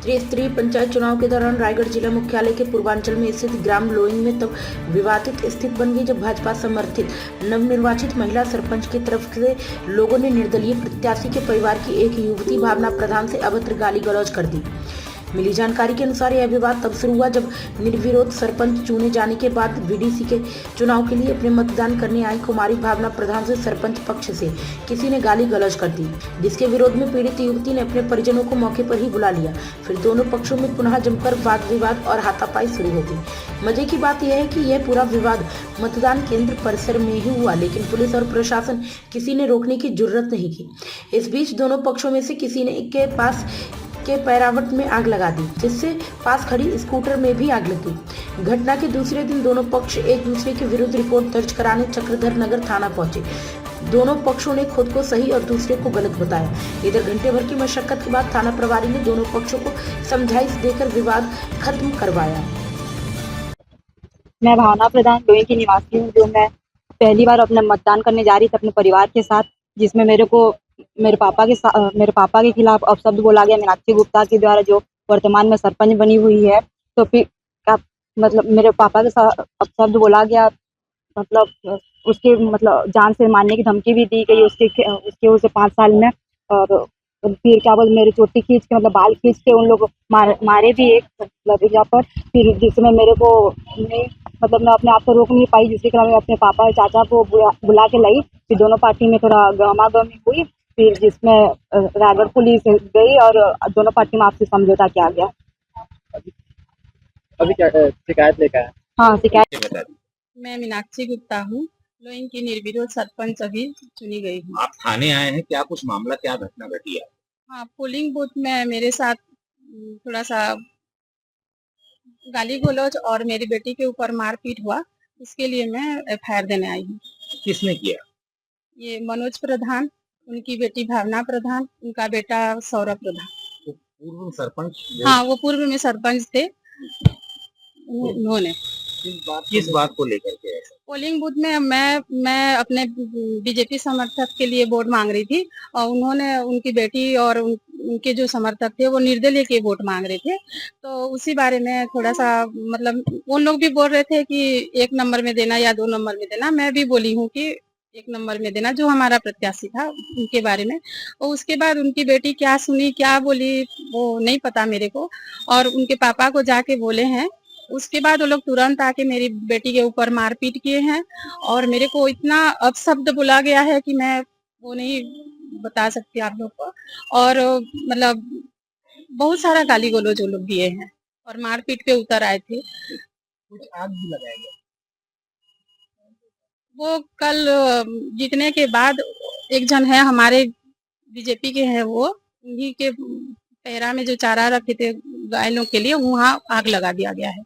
त्रिस्तरीय पंचायत चुनाव के दौरान रायगढ़ जिला मुख्यालय के पूर्वांचल में स्थित ग्राम लोइंग में तब विवादित स्थिति बन गई जब भाजपा समर्थित नवनिर्वाचित महिला सरपंच की तरफ से लोगों ने निर्दलीय प्रत्याशी के परिवार की एक युवती भावना प्रधान से अभद्र गाली गलौज कर दी। मिली जानकारी के अनुसार यह विवाद तब शुरू हुआ जब निर्विरोध सरपंच चुने जाने के बाद बीडीसी के चुनाव के लिए अपने मतदान करने आई कुमारी भावना प्रधान से सरपंच पक्ष से किसी ने गाली गलौज कर दी, जिसके विरोध में पीड़ित युवती ने अपने परिजनों को मौके पर ही बुला लिया। फिर दोनों पक्षों में पुनः जमकर वाद विवाद और हाथापाई शुरू हो गई। मजे की बात यह है कि यह पूरा विवाद मतदान केंद्र परिसर में ही हुआ, लेकिन पुलिस और प्रशासन किसी ने रोकने की जरूरत नहीं की। इस बीच दोनों पक्षों में से किसी ने के पास के पैरावट में आग लगा दी, जिससे पास खड़ी स्कूटर में भी आग लगी। घटना के दूसरे दिन दोनों पक्ष एक दूसरे के विरुद्ध रिपोर्ट दर्ज कराने चक्रधर नगर थाना पहुंचे। दोनों पक्षों ने खुद को सही और दूसरे को गलत बताया। इधर घंटे भर की मशक्कत के बाद थाना प्रभारी ने दोनों पक्षों को समझाइश देकर विवाद खत्म करवाया। मैं भावना प्रधान लोई की निवासी हूँ, जो मैं पहली बार अपना मतदान करने जा रही थी अपने परिवार के साथ, जिसमें मेरे पापा के खिलाफ अपशब्द बोला गया मीनाक्षी गुप्ता के द्वारा, जो वर्तमान में सरपंच बनी हुई है। तो फिर मतलब मेरे पापा के साथ अपशब्द बोला गया, मतलब उसके मतलब जान से मारने की धमकी भी दी गई उसके उसे 5 साल में। और फिर क्या बोल मेरे चोटी खींच के मतलब बाल खींच के उन लोग मारे भी एक मतलब यहाँ पर। फिर जिसमें मेरे को नहीं मतलब मैं अपने आप को रोक नहीं पाई, जिसके कारण मैं अपने पापा और चाचा को बुला के लाई। फिर दोनों पार्टी में थोड़ा गहमागहमी हुई, फिर जिसमें रायगढ़ पुलिस गई और दोनों पार्टी में आपसी समझौता किया गया। अभी क्या शिकायत लेकर है? हाँ, शिकायत। मैं मीनाक्षी गुप्ता हूँ, लोइंग की निर्विरोध सरपंच अभी चुनी गई हूँ। आप थाने आए हैं, क्या कुछ मामला, क्या घटना घटी है? हाँ, पोलिंग बूथ में मेरे साथ थोड़ा सा गाली गलौज और मेरी बेटी के ऊपर मारपीट हुआ, इसके लिए मैं एफआईआर देने आई हूँ। किसने किया? ये मनोज प्रधान, उनकी बेटी भावना प्रधान, उनका बेटा सौरभ प्रधान। तो पूर्व सरपंच? हाँ, वो पूर्व में सरपंच थे। उन्होंने किस बात को लेकर के ऐसा? पोलिंग बूथ में मैं अपने बीजेपी समर्थक के लिए वोट मांग रही थी और उन्होंने उनकी बेटी और उनके जो समर्थक थे वो निर्दलीय के वोट मांग रहे थे। तो उसी बारे में थोड़ा सा मतलब उन लोग भी बोल रहे थे कि 1 नंबर में देना या 2 नंबर में देना। मैं भी बोली हूँ कि 1 नंबर में देना, जो हमारा प्रत्याशी था उनके बारे में। और उसके बाद उनकी बेटी क्या सुनी क्या बोली वो नहीं पता मेरे को, और उनके पापा को जाके बोले हैं। उसके बाद वो लोग तुरंत आके मेरी बेटी के ऊपर मारपीट किए हैं और मेरे को इतना अपशब्द बोला गया है कि मैं वो नहीं बता सकती आप लोग को। और मतलब बहुत सारा गाली गलौज वो लोग दिए हैं और मारपीट पे उतर आए थे। कुछ आग भी लगाया गया? वो कल जीतने के बाद एक जन है हमारे बीजेपी के हैं, वो उन्हीं के पैरा में जो चारा रखे थे गायों के लिए वहाँ आग लगा दिया गया है।